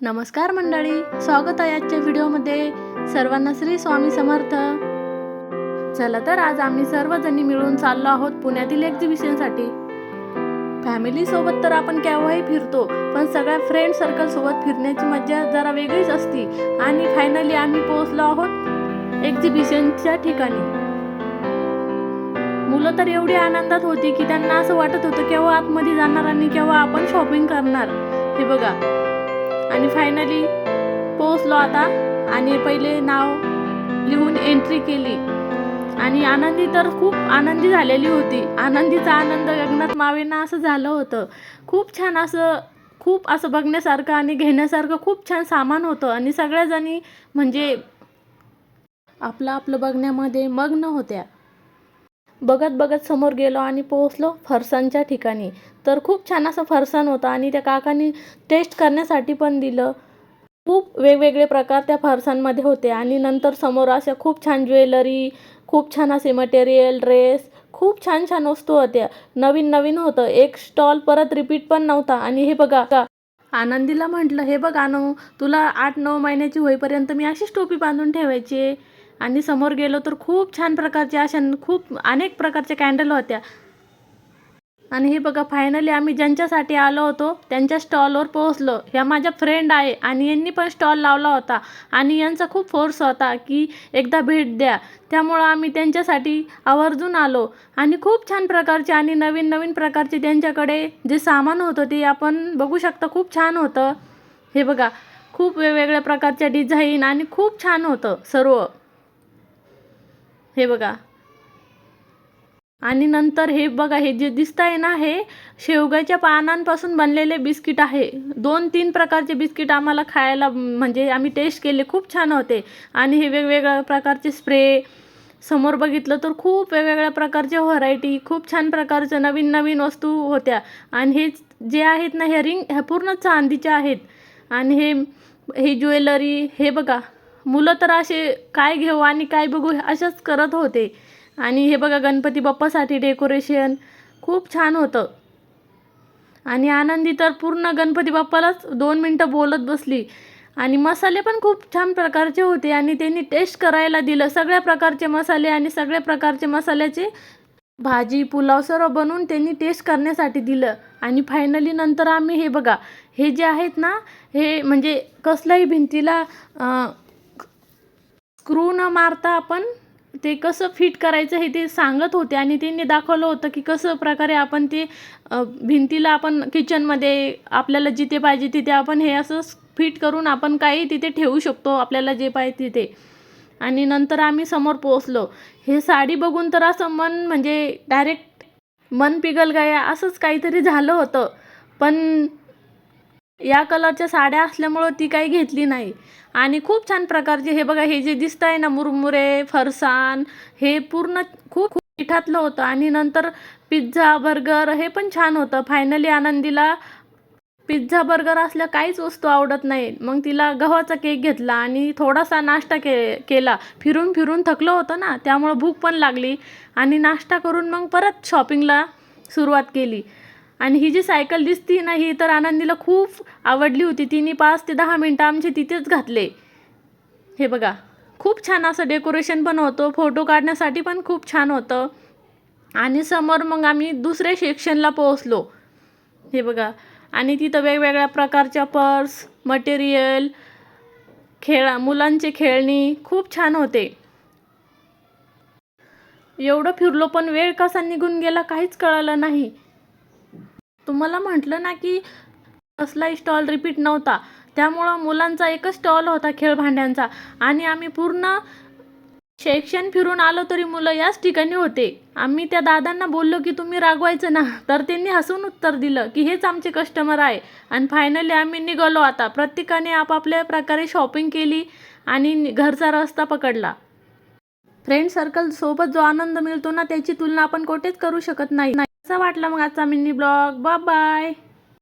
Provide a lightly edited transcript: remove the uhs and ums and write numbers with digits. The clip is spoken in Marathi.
नमस्कार मंडळी, स्वागत आहे आजच्या व्हिडिओमध्ये. सर्वांना श्री स्वामी समर्थ. चला तर आज आम्ही सर्वजणी मिळून चाललो आहोत पुण्यातील एक्झिबिशनसाठी. फॅमिली सोबत तर आपण केव्हाही फिरतो, पण सगळ्या फ्रेंड सर्कल सोबत फिरण्याची मजा जरा वेगळीच असते. आणि फायनली आम्ही पोहोचलो आहोत एक्झिबिशनच्या ठिकाणी. मुलं तर एवढी आनंदात होती की त्यांना असं वाटत होतं केव्हा आतमध्ये जाणार आणि केव्हा आपण शॉपिंग करणार. हे बघा, आणि फायनली पोहोचलो आता. आणि पहिले नाव लिहून एंट्री केली. आणि आनंदी तर खूप आनंदी झालेली होती. आनंदीचा आनंद गगनात मावेना असं झालं होतं. खूप छान असं बघण्यासारखं आणि घेण्यासारखं खूप छान सामान होतं. आणि सगळ्याजणी म्हणजे आपलं बघण्यामध्ये मग्न होत्या. बघत बघत समोर गेलो आणि पोहोचलो फरसाणच्या ठिकाणी. तर खूप छान असं फरसाण होतं आणि त्या काकांनी टेस्ट करण्यासाठी पण दिलं. खूप वेगवेगळे प्रकार त्या फरसाणमध्ये होते. आणि नंतर समोर अशा खूप छान ज्वेलरी, खूप छान असे मटेरियल, ड्रेस, खूप छान छान वस्तू होत्या. नवीन होतं. एक स्टॉल परत रिपीट पण नव्हता. आणि हे बघा, आनंदीला म्हटलं, हे बघ आणू, तुला 8-9 महिन्याची होईपर्यंत मी अशीच टोपी बांधून ठेवायची. आणि समोर गेलो तर खूप छान प्रकारचे खूप अनेक प्रकारच्या कॅन्डल होत्या. आणि हे बघा, फायनली आम्ही ज्यांच्यासाठी आलो होतो त्यांच्या स्टॉलवर पोहोचलो. ह्या माझ्या फ्रेंड आहे आणि यांनी पण स्टॉल लावला होता. आणि यांचा खूप फोर्स होता की एकदा भेट द्या. त्यामुळं आम्ही त्यांच्यासाठी आवर्जून आलो. आणि खूप छान प्रकारचे आणि नवीन प्रकारचे त्यांच्याकडे जे सामान होतं ते आपण बघू शकता. खूप छान होतं. हे बघा, खूप वेगवेगळ्या प्रकारच्या डिझाईन आणि खूप छान होतं सर्व. हे बघा, आणि नंतर हे बघा, हे जे दिसत आहे ना, हे शेवग्याच्या पानांपासून बनलेले बिस्किट आहे. 2-3 प्रकारचे बिस्किट आम्हाला खायला म्हणजे आम्ही टेस्ट केले, खूप छान होते. आणि हे वेगवेगळ्या प्रकारचे स्प्रे. समोर बघितलं तर खूप वेगवेगळ्या प्रकारच्या व्हरायटी, खूप छान प्रकारच्या नवीन वस्तू होत्या. आणि हे जे आहेत ना, हे रिंग ह्या पूर्ण चांदीच्या आहेत. आणि हे ज्वेलरी, हे बघा, मुलं तर असे काय घेऊ आणि काय बघू अशाच करत होते. आणि हे बघा, गणपती बाप्पासाठी डेकोरेशन खूप छान होतं. आणि आनंदी तर पूर्ण गणपती बाप्पालाच 2 मिनटं बोलत बसली. आणि मसाले पण खूप छान प्रकारचे होते. आणि त्यांनी टेस्ट करायला दिलं सगळ्या प्रकारचे मसाले. आणि सगळ्या प्रकारचे मसाल्याचे भाजी, पुलाव सर्व बनवून त्यांनी टेस्ट करण्यासाठी दिलं. आणि फायनली नंतर आम्ही हे बघा, हे जे आहेत ना, हे म्हणजे कसल्याही भिंतीला स्क्रू न मारता आपण ते कसं फिट करायचं हे ते सांगत होते. आणि त्यांनी दाखवलं होतं की कसं प्रकारे आपण ते भिंतीला आपण किचनमध्ये आपल्याला जिथे पाहिजे तिथे आपण हे असं फिट करून आपण काही तिथे ठेवू शकतो, आपल्याला जे पाहिजे तिथे. आणि नंतर आम्ही समोर पोहोचलो. हे साडी बघून तर असं मन म्हणजे डायरेक्ट मन पिघल गया असंच काहीतरी झालं होतं. पण या कलरच्या साड्या असल्यामुळं ती काही घेतली नाही. आणि खूप छान प्रकारचे हे बघा, हे जे दिसत आहे ना, मुरमुरे, फरसाण, हे पूर्ण खूप पिठातलं होतं. आणि नंतर पिझ्झा, बर्गर हे पण छान होतं. फायनली आनंदीला पिझ्झा, बर्गर असल्या काहीच वस्तू आवडत नाही. मग तिला गव्हाचा केक घेतला आणि थोडासा नाश्ता केला. फिरून थकलं होतं ना, त्यामुळं भूक पण लागली. आणि नाश्ता करून मग परत शॉपिंगला सुरुवात केली. आणि ही जी सायकल दिसती ना, ही तर आनंदीला खूप आवडली होती. तिने 5 ते 10 मिनटं आमचे तिथेच घातले. हे बघा, खूप छान असं डेकोरेशन पण होतं. फोटो काढण्यासाठी पण खूप छान होतं. आणि समोर मग आम्ही दुसऱ्या सेक्शनला पोहोचलो. हे बघा, आणि तिथं वेगवेगळ्या प्रकारच्या पर्स, मटेरियल, मुलांचे खेळणी खूप छान होते. एवढं फिरलो पण वेळ कसा निघून गेला काहीच कळलं नाही. तुम्हाला म्हटलं ना की कसलाही स्टॉल रिपीट नव्हता. त्यामुळं मुलांचा एकच स्टॉल होता खेळभांड्यांचा. आणि आम्ही पूर्ण सेक्शन फिरून आलो तरी मुलं याच ठिकाणी होते. आम्ही त्या दादांना बोललो की तुम्ही रागवायचं ना, तर त्यांनी हसून उत्तर दिलं की हेच आमचे कस्टमर आहे. आणि फायनली आम्ही निघालो आता. प्रत्येकाने आपापल्या प्रकारे शॉपिंग केली आणि घरचा रस्ता पकडला. फ्रेंड सर्कल सोबत जो आनंद मिळतो ना, त्याची तुलना आपण कुठेच करू शकत नाही. कसा वाटला मग आजचा मिनी ब्लॉग? Bye bye.